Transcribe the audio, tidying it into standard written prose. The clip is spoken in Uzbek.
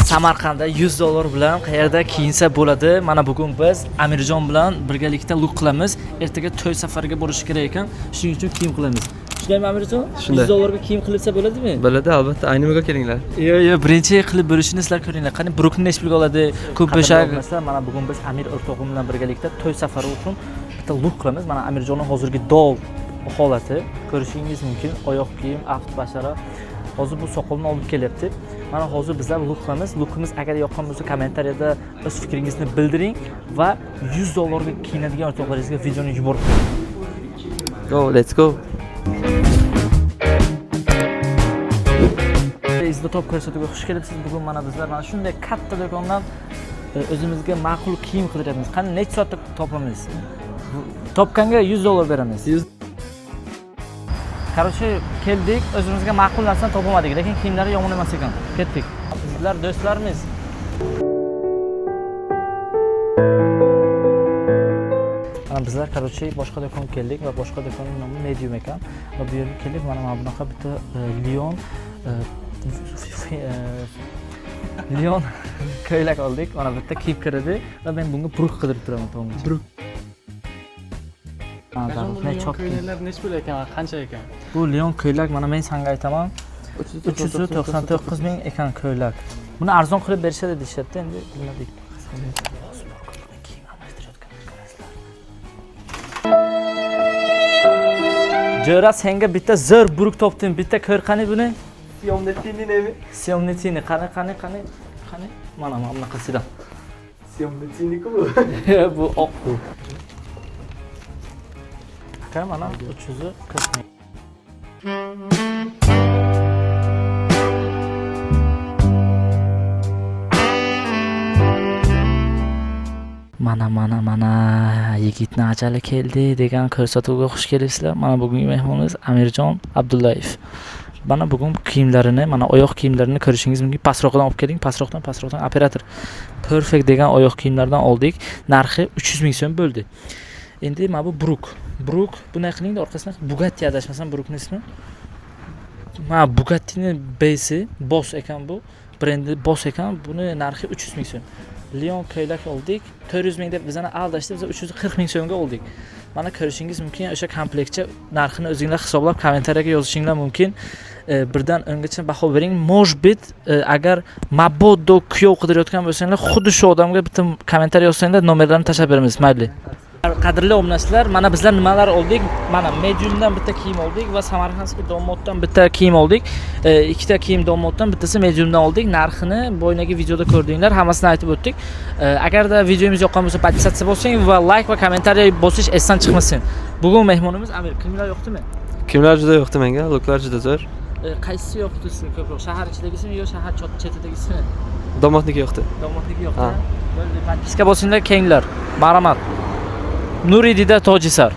Samarqandda $100 bilan qayerda kiyinsa bo'ladi. Mana bugun biz Amirjon bilan birgalikda look qilamiz. Ertaga to'y safariga borish kerak ekan. Shuning uchun kiyim qilamiz. Shundaymi Amirjon? $100 ga kiyim qilsa bo'ladimi? Bo'ladi, albatta. Aynimaga kelinglar. Yo'q, birinchi qilib bo'lishini sizlar ko'ringlar. Qani Brukni necha pulga oladi? Ko'p bo'shaq. Masalan, mana bugun biz Amir o'rtog'im bilan birgalikda to'y safari uchun bitta look qilamiz. Mana Amirjonning hozirgi dol holati ko'rishingiz mumkin. Oyoq kiyim, aft bashara. Hozir bu soqolni olib kelyapti. Mana hozir bizlar look qilamiz. Lookimiz agar yoqqan bo'lsa, kommentariyada o'z fikringizni bildiring va $100 ga kiyinadigan o'rtoqlaringizga videoni yuborib qo'ying. Go, let's go. Izda top ko'rsatuvga xush kelibsiz. Bugun mana bizlar mana shunday katta do'kondan o'zimizga ma'qul kiyim qidiryapmiz. Qani necha soatda topamiz? Topganga $100 beramiz. Короче, keldik, o'zimizga ma'qul narsani topolmadik, lekin kiyimlari yomon emas ekan. Ketdik. Sizlar do'stlarimiz. Mana bizlar короче boshqa do'konga keldik va boshqa do'konning nomi Medium ekan. Va bu yerga keldik, mana bunaqa bitta Lion ko'ylak oldik. Mana bitta kiyib kirdi va men bunga Bruk qidirib turaman, to'g'ri. Bruk. Ko'ylaklar necha pul ekan, qancha ekan? Bu Lion ko'ylak mana men senga aytaman. 399 ming ekan ko'ylak. Buni arzon qilib berishadi deyapti, endi bilmadik. Jo'ra senga bitta zo'r Bruk topdim. Bitta ko'r qani buni? Syomnetini qani. Mana bunaqasidan. Syomnetini-ku bu. Bu oq bu. Aka mana 340 ming. Mana yigitni ajali keldi degan ko'rsatuvga xush kelibsizlar. Mana bugungi mehmonimiz Amirjon Abdullayev. Mana bugun kiyimlarini, mana oyoq kiyimlarini ko'rishingiz mumkin. Pastroqdan olib keling, pastroqdan operator. Perfect degan oyoq kiyimlardan oldik. Narxi 300 ming so'm bo'ldi. Endi mana bu Bruk, bunday qilingda orqasidan Bugatti adashmasam Brukning ismi. Mana Bugattining base Boss ekan bu. Brendi Boss ekan. Buni narxi 300 ming so'm. Lion ko'ylak oldik. 400 ming deb bizani aldashdi, biz 340 ming so'mga oldik. Mana ko'rishingiz mumkin, o'sha komplektcha narxini o'zingizlar hisoblab kommentariyaga yozishinglar mumkin. Birdan o'ngacha baho bering. Может agar mabodo kuyov qidirayotgan bo'lsanglar, xuddi shu odamga bitta kommentariy yozsanglar, nomerlarini tashlab beramiz, mayli. Qadrli obunachilar, mana bizlar nimalar oldik? Mana Mediumdan bitta kiyim oldik va Samarqandskiy domoddan bitta kiyim oldik. Ikkita kiyim domoddan, bittasi Mediumdan oldik. Narxini bo'ynagi videoda ko'rdinglar, hammasini aytib o'tdik. Agarda videomiz yoqqan bo'lsa, podpisatsiya bosing va like va kommentariy bosish esdan chiqmasin. Bugun mehmonimiz Amir. Kimlar yoqdimi? Kimlar juda yoqdi menga, looklar juda zo'r. Qaysi yoqdi sizga ko'proq? Shahar ichidagisimi yo shahar chetidagisimi? Domodniki yoqdi. Domodniki yoqdi. Bo'ldi, podpiska bosinglar, kenglar. Marhamat. Nuridida Tojisar.